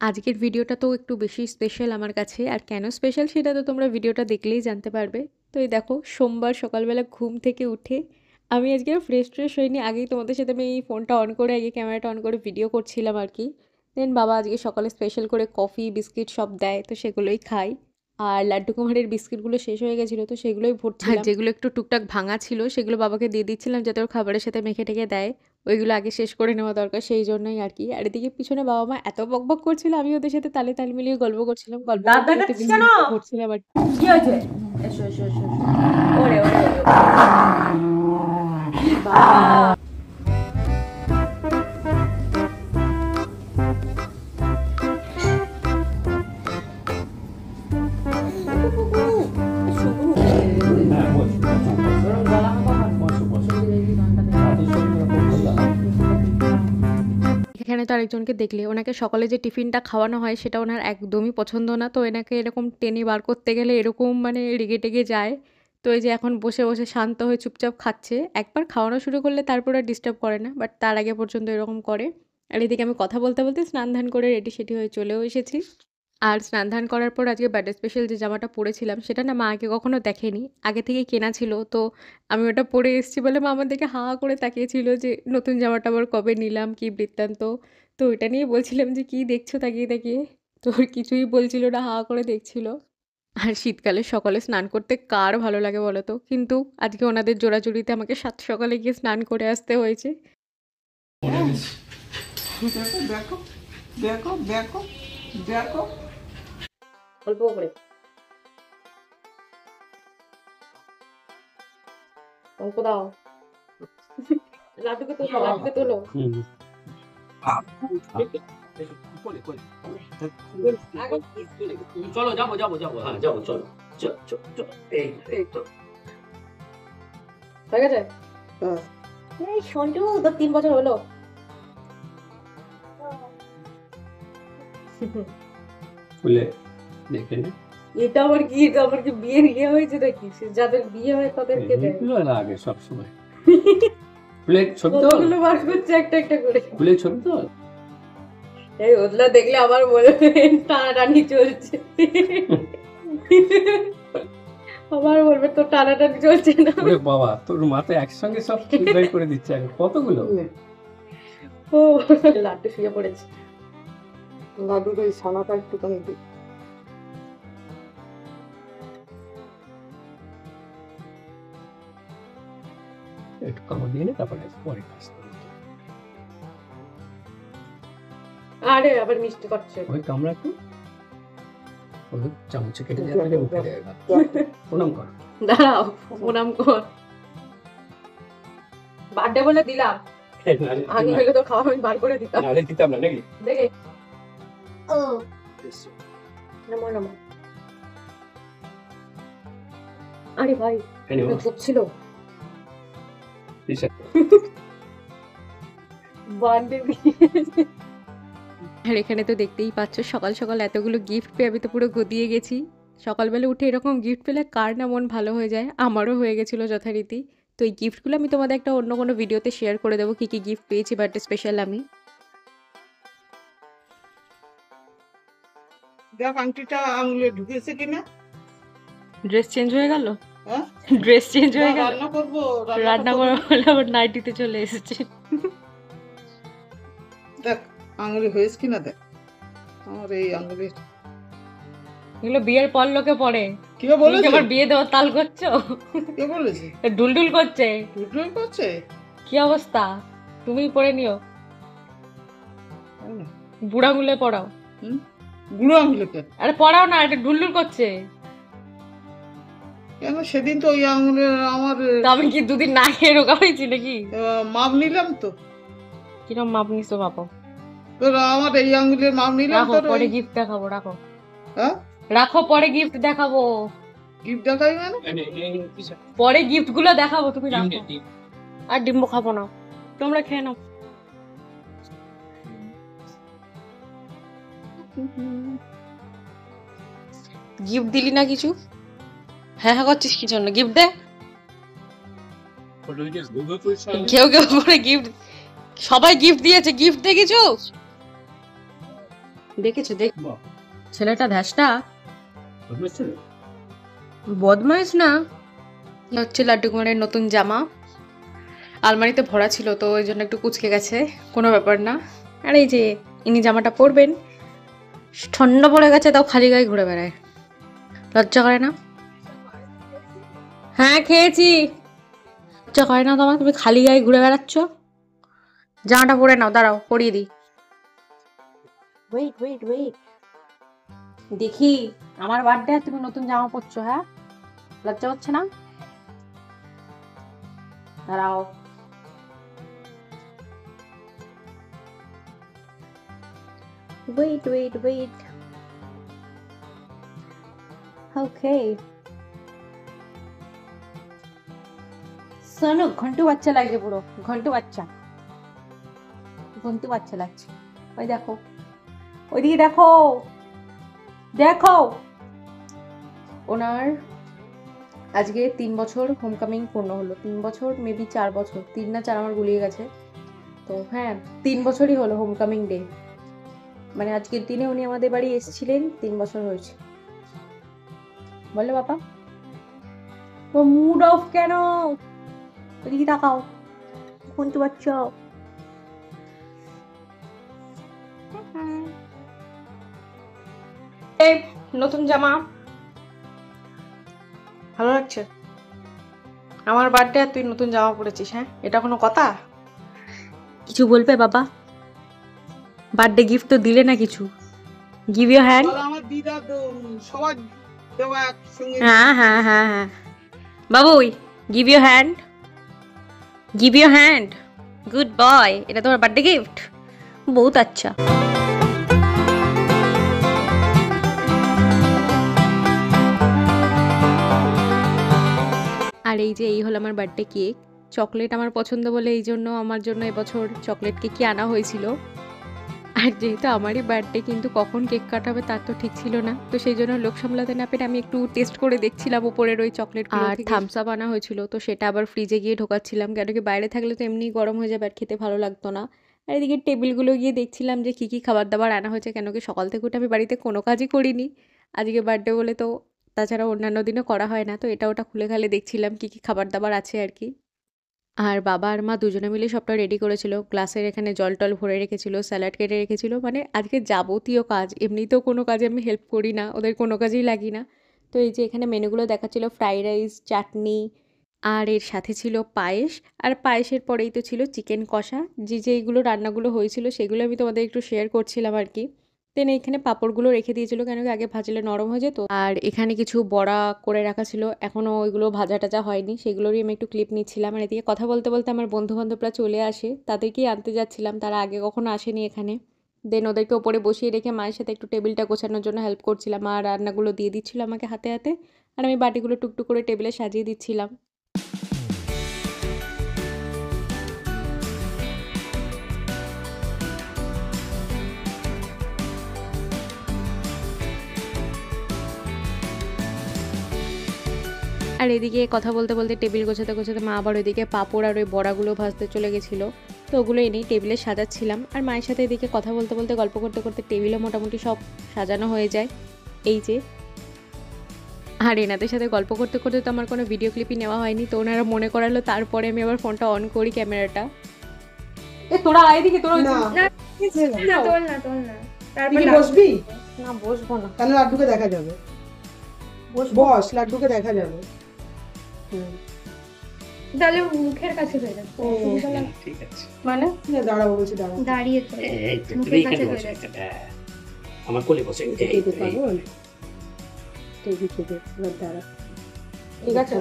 আজকের ভিডিওটা তো একটু বেশি স্পেশাল আমার কাছে। আর কেন স্পেশাল সেটা তো তোমরা ভিডিওটা দেখলেই জানতে পারবে। তো এই দেখো সোমবার সকালবেলা ঘুম থেকে উঠে আমি আজকে ফ্রেশ হইনি। আগেই তোমাদের সাথে আমি এই ফোনটা অন করে আগে ক্যামেরাটা অন করে ভিডিও করছিলাম আর কি। দেন বাবা আজকে সকালে স্পেশাল করে কফি, বিস্কিট সব দেয় তো সেগুলোই খাই। আর লাড্ডু কুমারের বিস্কিটগুলো শেষ হয়ে গেছিলো তো সেগুলোই ভরছিলাম। আর যেগুলো একটু টুকটাক ভাঙা ছিল সেগুলো বাবাকে দিয়ে দিচ্ছিলাম যাতে ওর খাবারের সাথে মেখে টেকে দেয়। ওইগুলো আগে শেষ করে নেওয়া দরকার সেই জন্যই আর কি। আর এদিকে পিছনে বাবা মা এত বকবক করছিল আমি ওদের সাথে তালে তাল মিলিয়ে গল্প করছিলাম, গল্প দাঁত করতে করতে দেখাচ্ছিস কেন? বিস্কুটটা ভরছিলাম আর কি। কি হয়েছে? এসো এসো এসো এসো। ওরে ওরে ওরে। বাবা এখানে তো আরেকজনকে দেখলে ওনাকে সকালে যে টিফিনটা খাওয়ানো হয় সেটা ওনার একদমই পছন্দ না। তো এনাকে এরকম টেনে বার করতে গেলে এরকম মানে রেগে টেগে যায়। তো এই যে এখন বসে বসে শান্ত হয়ে চুপচাপ খাচ্ছে। একবার খাওয়ানো শুরু করলে তারপর আর ডিস্টার্ব করে না, বাট তার আগে পর্যন্ত এরকম করে। আর এদিকে আমি কথা বলতে বলতে স্নান ধান করে রেডি সেডি হয়ে চলেও এসেছি। আর স্নান ধান করার পর আজকে বার্থডে স্পেশাল যে জামাটা পরেছিলাম সেটা না মা আগে কখনো দেখেনি, আগে থেকেই কেনা ছিল। তো আমি ওটা পরে এসেছি বলে মা আমার দিকে হা করে তাকিয়েছিল যে নতুন জামাটা আবার কবে নিলাম, কি বৃত্তান্ত। তো ওইটা নিয়ে বলছিলাম যে কি দেখছো তাকিয়ে তাকিয়ে। তো ওর কিছুই বলছিল না, হা করে দেখছিল। আর শীতকালে সকালে স্নান করতে কার ভালো লাগে বলো তো, কিন্তু আজকে ওনাদের জোড়াজুড়িতে আমাকে সাত সকালে গিয়ে স্নান করে আসতে হয়েছে। দেখো দেখো দেখো দেখো দেখো অল্প করে অল্প দাও। লাড্ডুকে তোলো লাড্ডুকে তোলো। চলো যাবো যাবো যাবো, হ্যাঁ যাবো, চলো এই তো। হয়ে গেছে? এই সন্টু তোর 3 বছর হলো। খুলে দেখে নে। এটা আবার কি? এটা আবার কি বিয়ের ইয়ে হয়েছে নাকি? যাদের বিয়ে হয় তাদেরকে দেয়। এগুলো লাগে সব সময়। খুলে ছবি তোল, কতগুলো বার করছে একটা একটা করে। খুলে ছবি তোল। এই ওদলা দেখলে আবার বলবে টানাটানি চলছে। আবার বলবে তো টানাটানি চলছে না। ওরে বাবা, তোর মাথায় একসঙ্গে সব বের করে দিচ্ছে আগে কতগুলো। ও লাড্ডু শুয়ে পড়েছে। লাড্ডুর ওই ছানাটা একটুখানি দিই। একটু কামড় দিয়ে নে, তারপরে পরে কাজ করবি। আরে আবার মিষ্টি করছে। ওই কামড়া একটু ওই চামচে কেটে দিয়ে মুখে দেয়। প্রণাম কর। দাঁড়াও প্রণাম কর। বার্থডে বলে দিলাম, আগে হলে তো খাওয়া আমি বার করে দিতাম। নালে দিতাম না নাকি? দেখে ও নমো নমো। আরে ভাই ধূপ ছিল। বার্থডে আর এখানে তো দেখতেই পাচ্ছ সকাল সকাল এতগুলো গিফট পেয়ে আমি তো পুরো গদিয়ে গেছি। সকালবেলা উঠে এরকম গিফট পেলে কার না মন ভালো হয়ে যায়, আমারও হয়ে গেছিলো যথারীতি। তো এই গিফটগুলো আমি তোমাদের একটা অন্য কোনো ভিডিওতে শেয়ার করে দেবো কী কী গিফট পেয়েছি বার্থডে স্পেশাল আমি। দেখ আংটিটা আঙুলে ঢুকেছে কিনা। ড্রেস চেঞ্জ হয়ে গেল, হ্যাঁ ড্রেস চেঞ্জ হয়ে গেল, রান্না করবো রান্না করা হলে আবার নাইটিতে চলে এসেছে। দেখ আঙুলে হয়েছে কিনা দেখ। আমার এই আঙুলে এগুলো বিয়ের পর লোকে পরে। কে বলেছে? আবার বিয়ে দেওয়ার তাল করছো? কে বলেছে? ডুলডুল করছে। টুটুল করছে? কি অবস্থা, তুমি পরে নিও, বুড়া আঙুলে পড়াও। বুড়ো আঙুলে কেন? আরে পড়াও না, এটা ডুলডুল করছে। কেন সেদিন তো ওই আঙুলে আমার তা আমি কি দুদিন না খেয়ে রোগা হয়েছি নাকি? মাপ নিলাম তো। কিরম মাপ নিছো বাবা? তোর আমার এই আঙুলের মাপ নিলাম রাখো তোর। পরে গিফট দেখাবো, রাখো হ্যাঁ রাখো পরে গিফট দেখাবো, গিফট দেখাই মানে পরে গিফট গুলো দেখাবো, তুমি রাখো। আর ডিম্ব খাবো না, তোমরা খেয়ে নাও। গিফট দিলি না কিছু? হ্যাঁ হ্যাঁ করছিস কি জন্য? গিফট দে। কেউ কেউ করে গিফট, সবাই গিফট দিয়েছে, গিফট দে কিছু। দেখেছো দেখ বাহ, ছেলেটা ধ্যাসটা বুঝতে ছেলে? বদমাইশ না। এই হচ্ছে লাড্ডু কুমারের নতুন জামা, আলমারিতে ভরা ছিল তো ওই জন্য একটু কুঁচকে গেছে, কোনো ব্যাপার না। আর এই যে ইনি জামাটা পরবেন, ঠান্ডা পড়ে গেছে তাও খালি গায়ে ঘুরে বেড়ায়, লজ্জা করে না? হ্যাঁ খেয়েছি। লজ্জা করে না তোমার? তুমি খালি গায়ে ঘুরে বেড়াচ্ছ। জামাটা পরে নাও, দাঁড়াও পরিয়ে দিই। ওয়েট ওয়েট ওয়েট, দেখি আমার বার্থডে তুমি নতুন জামা পরছো, হ্যাঁ লজ্জা হচ্ছে না? দাঁড়াও। Wait, wait, wait. Okay. শোনো, ঘন্টু বাচ্চা লাগছে, পুরো ঘন্টু বাচ্চা, ঘন্টু বাচ্চা লাগছে। ওই দেখো, ওইদিকে দেখো, দেখো ওনার আজকে 3 বছর হোমকামিং পূর্ণ হলো। 3 বছর মেবি 4 বছর, 3 না 4 আমার গুলিয়ে গেছে। তো হ্যাঁ 3 বছরই হলো হোমকামিং ডে, মানে আজকের দিনে উনি আমাদের বাড়ি এসেছিলেন, 3 বছর হয়েছে। বলো বাবা, তো মুড অফ কেন? ওদিকে তাকাও, শুনতে পাচ্ছ? এই নতুন জামা ভালো লাগছে? আমার বার্থডে আর তুই নতুন জামা পরেছিস, হ্যাঁ এটা কোনো কথা? কিছু বলবে বাবা? বার্থডে গিফট তো দিলে না কিছু। Give your hand. বলো, আমার দিদা তো সবার দেওয়া একসঙ্গে। হ্যাঁ হ্যাঁ হ্যাঁ হ্যাঁ বাবুই, give your hand, give your hand, good boy. এটা তোমার বার্থডে গিফট, বহুত আচ্ছা। আর এই যে এই হলো আমার বার্থডে কেক। চকলেট আমার পছন্দ বলে এই জন্য আমার জন্য এবছর চকলেট কেকই আনা হয়েছিল। আর যেহেতু আমারই বার্থডে, কিন্তু কখন কেক কাটাবে তার তো ঠিক ছিল না, তো সেই জন্য লোক সামলাতে না পেরে আমি একটু টেস্ট করে দেখছিলাম উপরের ওই চকলেট। আর থামস আপ আনা হয়েছিল, তো সেটা আবার ফ্রিজে গিয়ে ঢোকাচ্ছিলাম, কেন কি বাইরে থাকলে তো এমনি গরম হয়ে যাবে আর খেতে ভালো লাগতো না। আর এদিকে টেবিলগুলো গিয়ে দেখছিলাম যে কী কী খাবার দাবার আনা হয়েছে, কেন কি সকাল থেকে উঠে আমি বাড়িতে কোনো কাজই করিনি, আজকে বার্থডে বলে। তো তাছাড়া অন্যান্য দিনও করা হয় না, তো এটা ওটা খুলে খালে দেখছিলাম কী কী খাবার দাবার আছে আর কি। আর বাবা আর মা দুজনে মিলে সবটা রেডি করেছিল, গ্লাসের এখানে জল টল ভরে রেখেছিল, স্যালাড কেটে রেখেছিল, মানে আজকে যাবতীয় কাজ। এমনিতেও কোনো কাজে আমি হেল্প করি না, ওদের কোনো কাজেই লাগি না। তো এই যে এখানে মেনুগুলো দেখাচ্ছিল, ফ্রাইড রাইস, চাটনি, আর এর সাথে ছিল পায়েস, আর পায়েসের পরেই তো ছিল চিকেন কষা। যে যেইগুলো রান্নাগুলো হয়েছিল সেগুলো আমি তোমাদের একটু শেয়ার করছিলাম আর কি। দেন এখানে পাঁপড়গুলো রেখে দিয়েছিল, কেন কি আগে ভাজলে নরম হয়ে যেত। আর এখানে কিছু বড়া করে রাখা ছিল, এখনও ওইগুলো ভাজা টাজা হয়নি, সেগুলোরই আমি একটু ক্লিপ নিচ্ছিলাম। আর এদিকে কথা বলতে বলতে আমার বন্ধু বান্ধবরা চলে আসে, তাদেরকেই আনতে যাচ্ছিলাম, তারা আগে কখনো আসেনি এখানে। দেন ওদেরকে ওপরে বসিয়ে রেখে মায়ের সাথে একটু টেবিলটা গোছানোর জন্য হেল্প করছিলাম, আর রান্নাগুলো দিয়ে দিচ্ছিল আমাকে হাতে হাতে, আর আমি বাটিগুলো টুকটুক করে টেবিলে সাজিয়ে দিচ্ছিলাম। আর এদিকে কথা বলতে বলতে টেবিল গোছাতে গোছাতে মা আবার ওইদিকে পাঁপড় আর ওই বড়াগুলো ভাজতে চলে গেছিলো, তো ওগুলো এনেই টেবিলে সাজাচ্ছিলাম। আর মায়ের সাথে এদিকে কথা বলতে বলতে গল্প করতে করতে টেবিলও মোটামুটি সব সাজানো হয়ে যায়। এই যে, আর এনাদের সাথে গল্প করতে করতে তো আমার কোনো ভিডিও ক্লিপই নেওয়া হয়নি, তো ওনারা মনে করালো, তারপরে আমি আবার ফোনটা অন করি ক্যামেরাটা। এ তোরা এদিকে, তোরা না তোল না তারপর বসবি? না বসবো না, তাহলে লাড্ডুকে দেখা যাবে। বস, লাড্ডুকে দেখা যাবে। তাহলে মুখের কাছে হয়ে যাবে। ঠিক আছে, মানে দাঁড়াবো বলছি, দাঁড়াবো। দাঁড়িয়ে তো এই তো, মুখের তুমি কাছে এখানে হয়ে বসে, যাচ্ছে। হ্যাঁ, আমার কোলে বসে। এই, এই, পাগল। দাঁড়া। ঠিক আছে।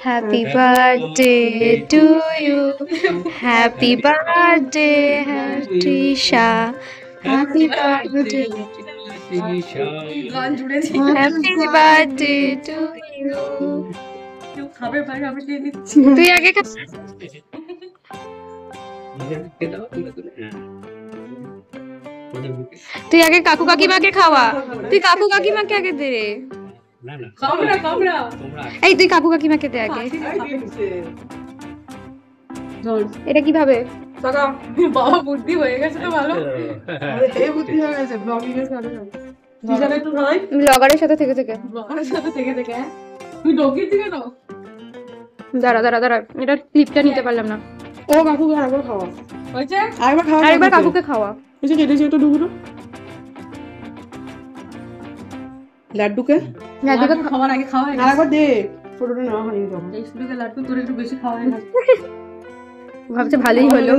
Happy birthday to you, happy birthday Trisha, happy birthday, গান জুড়েছি, হ্যাপি বার্থডে টু ইউ। খাবে ভাই, আমি খেয়ে নিচ্ছি। তুই আগে খা। তুই আগে কাকু কাকিমাকে খাওয়া, তুই কাকু কাকিমাকে আগে দে রে। কামড়া এই তুই কাকু কাকিমাকে দে আগে। এটা কিভাবে? দাদা বাবা বুদ্ধি হয়ে গেছে তো ভালো। এই বুদ্ধি হয়ে গেছে ব্লগিং এর সাথে দিশাটা একটু খাওয়াই ব্লগারের সাথে থেকে থেকে আমার সাথে থেকে থেকে তুই ডগির দিকে নাও। দাঁড়া দাঁড়া দাঁড়া, এটা ক্লিপটা নিতে পারলাম না। ও কাকুকে আরেকবার খাওয়া হয়েছে? আরেকবার খাওয়া আরেকবার কাকুকে খাওয়া। এই যে কেটেছি একটা ডুবুরো লাড্ডুকে লাড্ডুকে খাওয়ার আগে খাওয়া হয়ে গেছে। আরেকবার দে ফটোটা নেওয়া হয়নি তখন এই শুরুতে লাড্ডু তোর একটু বেশি খাওয়া হয়ে গেছে। ভাবছে ভালোই হলো।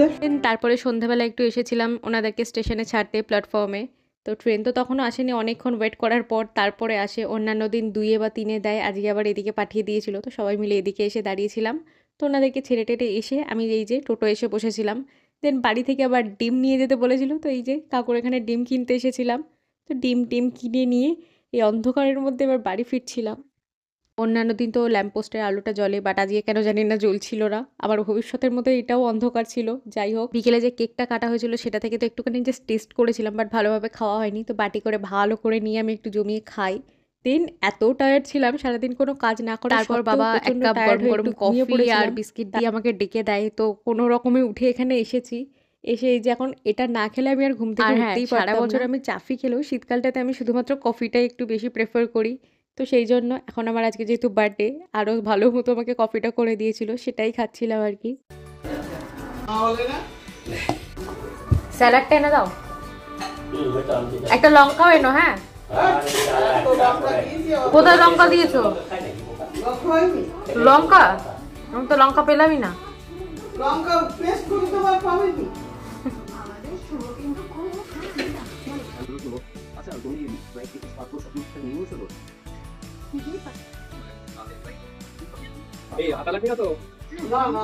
তারপরে সন্ধ্যাবেলা একটু এসেছিলাম ওনাদেরকে স্টেশনে ছাড়তে, প্ল্যাটফর্মে। তো ট্রেন তো তখনও আসেনি, অনেকক্ষণ ওয়েট করার পর তারপরে আসে। অন্যান্য দিন 2 বা 3 দেয়, আজকে আবার এদিকে পাঠিয়ে দিয়েছিল। তো সবাই মিলে এদিকে এসে দাঁড়িয়েছিলাম। তো ওনাদেরকে ছেড়ে টেটে এসে আমি এই যে টোটো এসে বসেছিলাম। দেন বাড়ি থেকে আবার ডিম নিয়ে যেতে বলেছিল, তো এই যে কাকুর এখানে ডিম কিনতে এসেছিলাম। তো ডিম কিনে নিয়ে এই অন্ধকারের মধ্যে এবার বাড়ি ফিরছিলাম। অন্যান্য দিন তো ল্যাম্পপোস্টের আলোটা জ্বলে, বাট আজকে কেন জানি না জ্বলছিল না। আবার ভবিষ্যতের মধ্যে এটাও অন্ধকার ছিল। যাই হোক, বিকেলে যে কেকটা কাটা হয়েছিল সেটা থেকে তো একটুখানি জাস্ট টেস্ট করেছিলাম, বাট ভালোভাবে খাওয়া হয়নি। তো বাটি করে ভালো করে নিয়ে আমি একটু জমিয়ে খাই। দেন এত টায়ার্ড ছিলাম সারাদিন কোনো কাজ না করে, তারপর বাবা এক কাপ গরম গরম কফি আর বিস্কিট দিয়ে আমাকে ডেকে দেয়। তো কোনো রকমে উঠে এখানে এসেছি। এসে এই যে এখন এটা না খেলে আমি আর ঘুম থেকে উঠতেই পারতাম না। সারা বছর আমি চাফি খেলেও শীতকালটাতে আমি শুধুমাত্র কফিটাই একটু বেশি প্রেফার করি। তো সেই জন্য এখন আমার আজকে যেহেতু বার্থডে, আরও ভালো মতো আমাকে কফিটা করে দিয়েছিল, সেটাই খাচ্ছিলাম আর কি। স্যালাডটা এনে দাও, একটা লঙ্কাও এনো। হ্যাঁ, কোথায় লঙ্কা দিয়েছো? লঙ্কা? আমি তো লঙ্কা পেলামই না। লঙ্কা পেস্ট করে তোমার পাবে কি এই হাতা লাগবে না তো? না না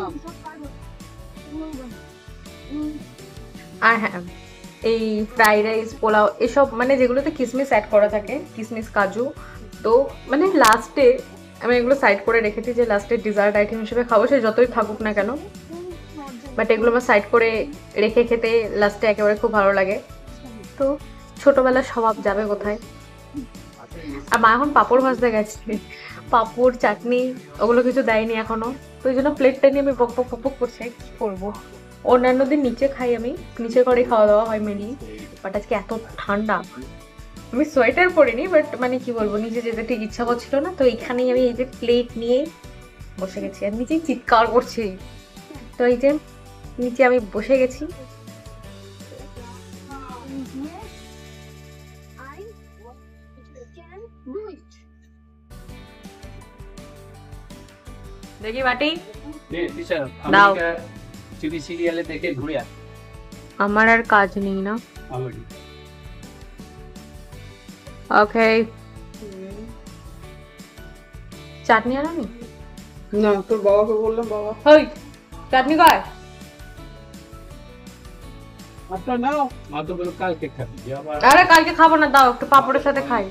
আর হ্যাঁ, এই ফ্রাইড রাইস, পোলাও, এসব মানে যেগুলোতে কিসমিস অ্যাড করা থাকে, কিসমিস কাজু, তো মানে লাস্টে আমি এগুলো সাইড করে রেখেছি যে লাস্টে ডিজার্ট আইটেম হিসেবে খাবো, সে যতই থাকুক না কেন। বাট এগুলো আমার সাইড করে রেখে খেতে লাস্টে একেবারে খুব ভালো লাগে। তো ছোটোবেলার স্বভাব যাবে কোথায়। আর মা এখন পাঁপড় ভাজতে গেছে, পাঁপড় চাটনি ওগুলো কিছু দেয়নি এখনো। তো ওই জন্য প্লেটটা নিয়ে আমি বক বক করছে, কী করবো। অন্যান্য দিন নিচে খাই, আমি নিচে করে খাওয়া দাওয়া হয় মেনলি। বাট আজকে এত ঠান্ডা, আমি সোয়েটার পরিনি, বাট মানে কি বলবো, নিচে যেতে ঠিক ইচ্ছা করছিল না। তো এইখানেই আমি এই যে প্লেট নিয়ে বসে গেছি আর নিচেই চিৎকার করছি। তো এই যে নিচে আমি বসে গেছি। দেখি বাটি দাও। টিভি সিরিয়ালে দেখে ঘুরে আস। আমার আর কাজ নেই না। ওকে, চাটনি আর আমি না তোর বাবাকে বললাম বাবা ওই চাটনি কয় আপনার নাও মা তো বলো কালকে খাবি আবার। আরে কালকে খাবো না, দাও একটু পাপড়ের সাথে খাই।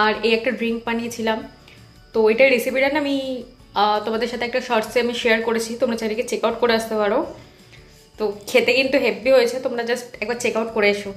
আর এই একটা ড্রিঙ্ক বানিয়েছিলাম, তো ওইটার রেসিপিটা না আমি তোমাদের সাথে একটা শর্টসে আমি শেয়ার করেছি, তোমরা চাইলে চেক আউট করে আসতে পারো। তো খেতে কিন্তু হেভি হয়েছে, তোমরা জাস্ট একবার চেক আউট করে এসো।